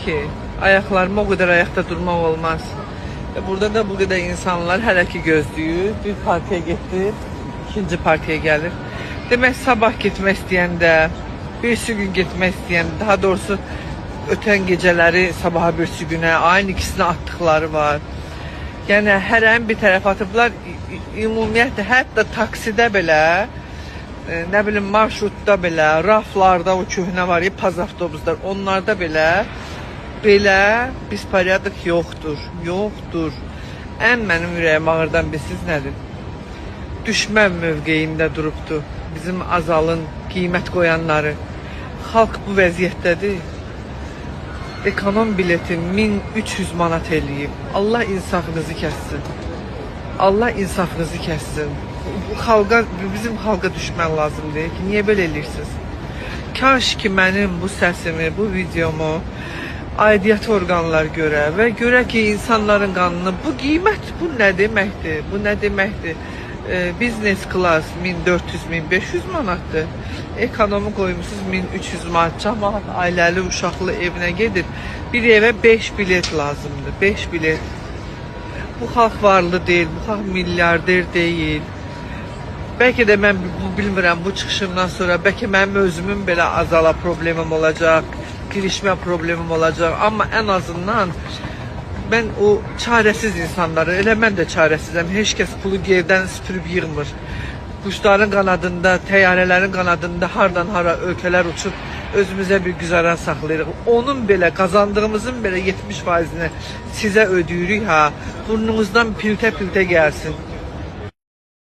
ki, ayaqlarıma o qədər ayaqda durmaq olmaz. Burada da bu qədər insanlar hələ ki gözləyir. Bir partiya getdir, ikinci partiya gəlir. Demək, sabah getmək istəyəndə, birisi gün getmək istəyəndə, daha doğrusu ötən gecələri sabaha birisi günə, ayın ikisini atdıqları var. Yəni, hərənin bir tərəf atıblar. Ümumiyyətlə, hətta taksidə belə, nə bilim, marşrutda belə, raflarda o köhnə var ya, paz avtobuslar, onlarda belə biz porядок yoxdur, yoxdur. Ən mənim ürəyim ağırdan bilirsiniz nədir? Düşmən mövqeyində durubdur bizim Azalın qiymət qoyanları. Xalq bu vəziyyətdədir. Ekonom bileti 1300 manat eləyib. Allah insafınızı kəssin. Allah insafınızı kəssin. Bizim xalqa düşmən lazımdır ki, niyə belə eləyirsiniz? Kaş ki mənim bu səsimi, bu videomu aidiyyəti orqanlar görə və görə ki, insanların qanını, bu qiymət, bu nə deməkdir? Bu nə deməkdir? Business class 1400-1500 manatdır. Ekonomi qoymuşsunuz 1300 manat. Cəmaət ailəli, uşaqlı evinə gedir. Bir evə 5 bilet lazımdır. 5 bilet. Bu xalq varlı deyil, bu xalq milyarder deyil. Bəlkə də mən bilmirəm, bu çıxışımdan sonra bəlkə mənim özümün belə Azala problemim olacaq, girişmə problemim olacaq. Amma ən azından mən o çarəsiz insanları, elə mən də çarəsizəm. Heç kəs pulu yerdən süpürüb yığmır. Quşların qanadında, təyyarələrin qanadında hardan hara ölkələr uçub özümüzə bir güzaran saxlayırıq. Onun belə, qazandığımızın belə 70%-ni sizə ödəyirik ha. Burnunuzdan piltə-piltə gəlsin.